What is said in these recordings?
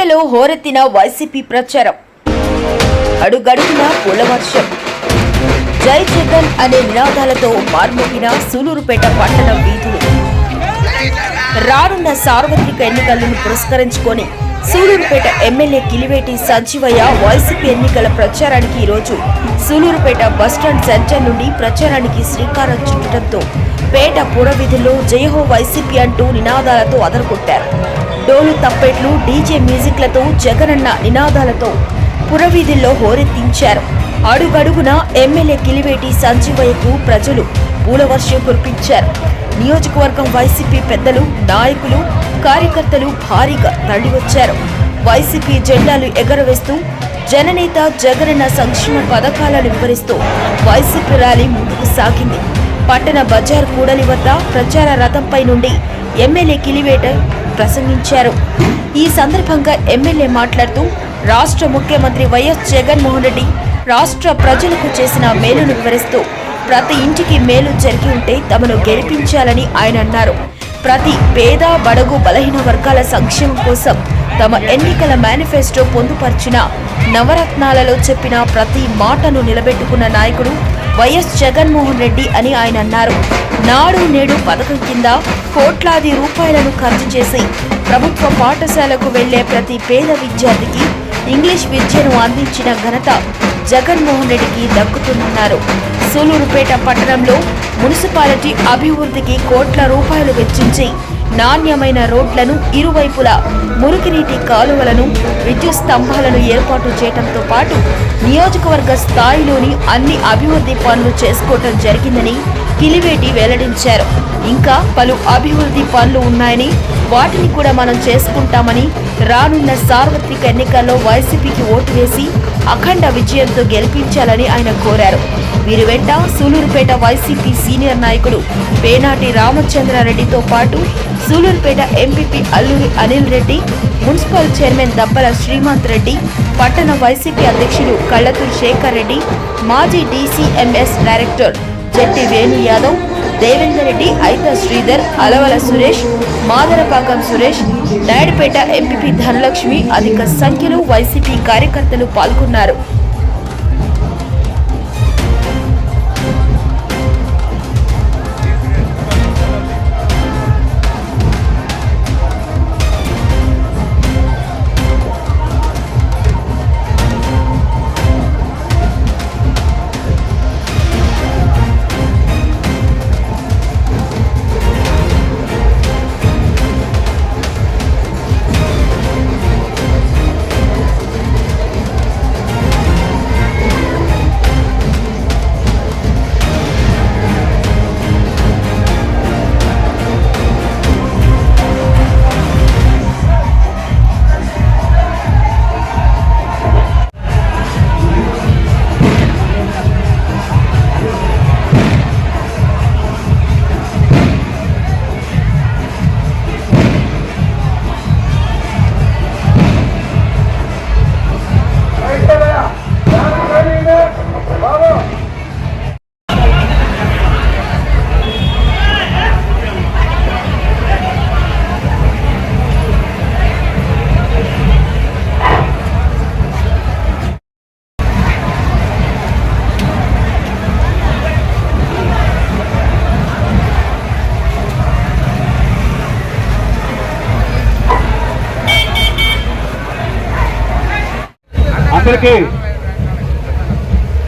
పేటలో హోరెత్తిన వైసీపీ ప్రచారం, అడుగడుగునా పూలవర్షం, జై జగన్ అనే నినాదాలతో మార్మోగిన సూలూరుపేట పట్టణ వీధులు. రానున్న సార్వత్రిక ఎన్నికలను పురస్కరించుకొని సూలూరుపేట ఎమ్మెల్యే కిలివేటి సంజీవయ్య వైసీపీ ఎన్నికల ప్రచారానికి ఈరోజు సూలూరుపేట బస్టాండ్ సెంటర్ నుండి ప్రచారానికి శ్రీకారం చుట్టడంతో పేట పురవీధుల్లో జయహో వైసీపీ అంటూ నినాదాలతో అదరగొట్టారు. డోలు తప్పెట్లు, డీజే మ్యూజిక్లతో జగనన్న నినాదాలతో పురవీధుల్లో హోరెత్తించారు. అడుగడుగున ఎమ్మెల్యే కిలివేటి సంజీవయ్యకు ప్రజలు పూలవర్షం కురిపించారు. నియోజకవర్గం వైసీపీ పెద్దలు, నాయకులు, కార్యకర్తలు భారీగా తరలివచ్చారు. వైసీపీ జెండాలు ఎగరవేస్తూ జననేత జగనన్న సంక్షేమ పథకాలను వివరిస్తూ వైసీపీ ర్యాలీ ముందుకు సాగింది. పట్టణ బజార్ కూడలి వద్ద ప్రచార రథంపై నుండి ఎమ్మెల్యే కిలివేట ప్రసంగించారు. ఈ సందర్భంగా ఎమ్మెల్యే మాట్లాడుతూ రాష్ట్ర ముఖ్యమంత్రి వైఎస్ జగన్మోహన్ రెడ్డి రాష్ట్ర ప్రజలకు చేసిన మేలును వివరిస్తూ ప్రతి ఇంటికి మేలు జరిగి ఉంటే తమను గెలిపించాలని ఆయన అన్నారు. ప్రతి పేద, బడుగు, బలహీన వర్గాల సంక్షేమం కోసం తమ ఎన్నికల మేనిఫెస్టో పొందుపర్చిన నవరత్నాలలో చెప్పిన ప్రతి మాటను నిలబెట్టుకున్న నాయకుడు వైఎస్ జగన్మోహన్ రెడ్డి అని ఆయన అన్నారు. నాడు నేడు పథకం కింద కోట్లాది రూపాయలను ఖర్చు చేసి ప్రభుత్వ పాఠశాలకు వెళ్లే ప్రతి పేద విద్యార్థికి ఇంగ్లీష్ విద్యను అందించిన ఘనత జగన్మోహన్ రెడ్డికి దక్కుతుందన్నారు. సూలూరుపేట పట్టణంలో మున్సిపాలిటీ అభివృద్ధికి కోట్ల రూపాయలు వెచ్చించి నాణ్యమైన రోడ్లను, ఇరువైపులా మురుగునీటి కాలువలను, విద్యుత్ స్తంభాలను ఏర్పాటు చేయడంతో పాటు నియోజకవర్గ స్థాయిలోని అన్ని అభివృద్ధి పనులు చేసుకోవటం జరిగిందని కిలివేటి వెల్లడించారు. ఇంకా పలు అభివృద్ధి పనులు ఉన్నాయని, వాటిని కూడా మనం చేసుకుంటామని, రానున్న సార్వత్రిక ఎన్నికల్లో వైసీపీకి ఓటు వేసి అఖండ విజయంతో గెలిపించాలని ఆయన కోరారు. వీరి వెంట సూలూరుపేట వైసీపీ సీనియర్ నాయకుడు పేనాటి రామచంద్రారెడ్డితో పాటు Sullurpeta MPP Alluri Anil Reddy, municipal chairman Dabbala Srimanth Reddy, పట్టణ వైసీపీ అధ్యక్షులు కళ్లతూరు శేఖర్ రెడ్డి, మాజీ DCMS director Jatti Venu Yadav, Devender Reddy, ఐత Sridhar, Alavala Suresh, Madarapakam Suresh, Naidupeta MPP Dhanalakshmi అధిక సంఖ్యలో వైసీపీ కార్యకర్తలు పాల్గొన్నారు. అందరికీ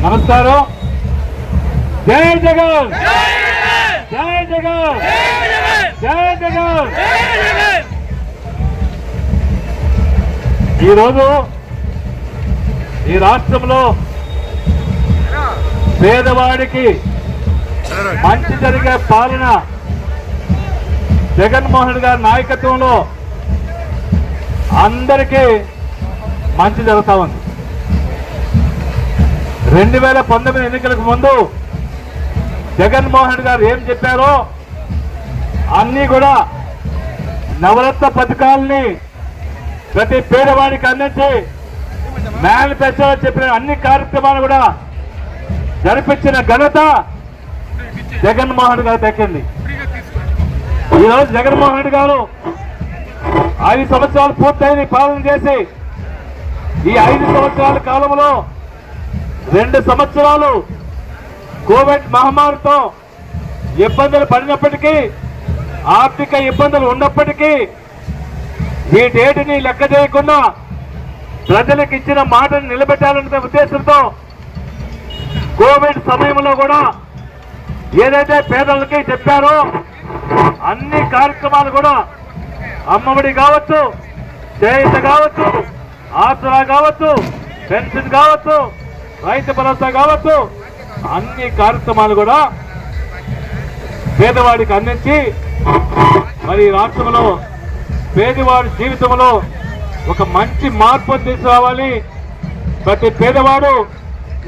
నమస్కారం. జై జగన్, జై జగన్, జై జగన్. ఈరోజు ఈ రాష్ట్రంలో పేదవాడికి మంచి జరిగే పాలన జగన్మోహన్ గారి నాయకత్వంలో అందరికీ మంచి జరుగుతా ఉంది. 2019 ఎన్నికలకు ముందు జగన్మోహన్ గారు ఏం చెప్పారో అన్నీ కూడా నవరత్న పథకాలని ప్రతి పేదవాడికి అందించి మేనిఫెస్టోలో చెప్పిన అన్ని కార్యక్రమాలు కూడా జరిపించిన ఘనత జగన్మోహన్ గారు దక్కింది. ఈరోజు జగన్మోహన్ రెడ్డి గారు 5 సంవత్సరాలు పూర్తయింది పాలన చేసి. ఈ 5 సంవత్సరాల కాలంలో 2 సంవత్సరాలు కోవిడ్ మహమ్మారితో ఇబ్బందులు పడినప్పటికీ, ఆర్థిక ఇబ్బందులు ఉన్నప్పటికీ వీటేటిని లెక్క చేయకుండా ప్రజలకు ఇచ్చిన మాటను నిలబెట్టాలనే ఉద్దేశంతో కోవిడ్ సమయంలో కూడా ఏదైతే పేదలకి చెప్పారో అన్ని కార్యక్రమాలు కూడా, అమ్మఒడి కావచ్చు, చేయూత కావచ్చు, ఆసరా కావచ్చు, పెన్షన్ కావచ్చు, రైతు భరోసా కావచ్చు, అన్ని కార్యక్రమాలు కూడా పేదవాడికి అందించి మరి రాష్ట్రంలో పేదవాడి జీవితంలో ఒక మంచి మార్పు తీసుకురావాలి. ప్రతి పేదవాడు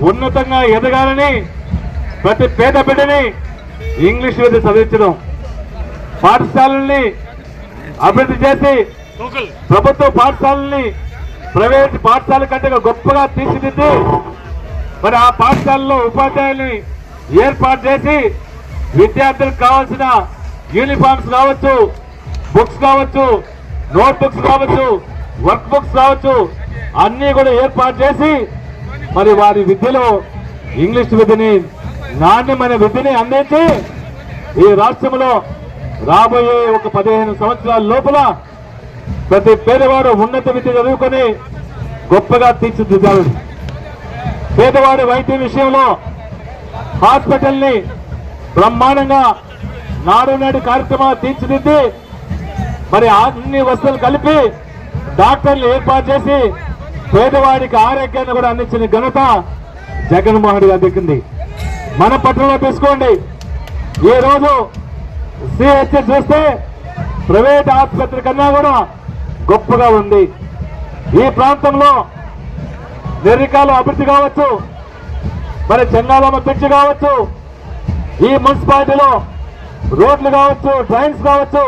ఉన్నతంగా ఎదగాలని, ప్రతి పేద బిడ్డని ఇంగ్లీష్ విద్య చదివించడం, పాఠశాలల్ని అభివృద్ధి చేసి ప్రభుత్వ పాఠశాలని ప్రైవేట్ పాఠశాల కంటే గొప్పగా తీర్చిదిద్ది మరి ఆ పాఠశాలలో ఉపాధ్యాయుల్ని ఏర్పాటు చేసి విద్యార్థులకు కావాల్సిన యూనిఫామ్స్ కావచ్చు, బుక్స్ కావచ్చు, నోట్ బుక్స్ కావచ్చు, వర్క్ బుక్స్ కావచ్చు, అన్ని కూడా ఏర్పాటు చేసి మరి వారి విద్యలో ఇంగ్లీష్ విద్యని, నాణ్యమైన విద్యని అందించి ఈ రాష్ట్రంలో రాబోయే ఒక 15 సంవత్సరాల లోపల ప్రతి పేదవాడు ఉన్నత విద్య చదువుకొని గొప్పగా తీర్చిదిద్దాలి. పేదవాడి వైద్య విషయంలో హాస్పిటల్ని బ్రహ్మాండంగా నాడు నేడు కార్యక్రమాలు తీర్చిదిద్ది మరి అన్ని వసతులు కలిపి డాక్టర్లు ఏర్పాటు చేసి పేదవాడికి ఆరోగ్యాన్ని కూడా అందించిన ఘనత జగన్మోహన్ రెడ్డి గారి దక్కింది. మన పట్టణంలో తీసుకోండి, ఈ రోజు సిహెచ్ చూస్తే ప్రైవేట్ ఆసుపత్రి కన్నా కూడా గొప్పగా ఉంది. ఈ ప్రాంతంలో నిర్రికాల అభివృద్ధి కావచ్చు, మరి చెంగాలమ్మ బ్రిడ్జ్ కావచ్చు, ఈ మున్సిపాలిటీలో రోడ్లు కావచ్చు, డ్రైన్స్ కావచ్చు,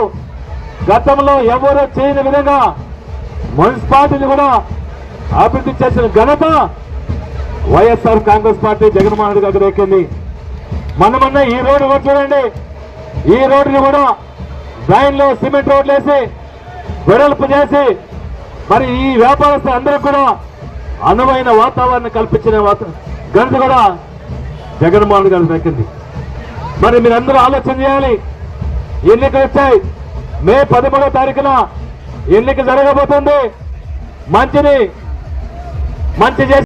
గతంలో ఎవరూ చేయని విధంగా మున్సిపాలిటీని కూడా అభివృద్ధి చేసిన ఘనత వైఎస్ఆర్ కాంగ్రెస్ పార్టీ జగన్మోహన్ రెడ్డి గారికి దక్కింది. మనమన్న ఈ రోడ్డు కూడా చూడండి, ఈ రోడ్డుని కూడా డ్రైన్లో సిమెంట్ రోడ్లు వేసి వెడల్పు చేసి మరి ఈ వ్యాపారస్తులు అందరికీ కూడా అనువైన వాతావరణం కల్పించిన ఘనత కూడా జగన్మోహన్ రెడ్డి గారికి దక్కింది. మరి మీరందరూ ఆలోచన చేయాలి. ఎన్నికలు వచ్చాయి, మే 13వ తారీఖున ఎన్నిక జరగబోతుంది. మంచి చేసి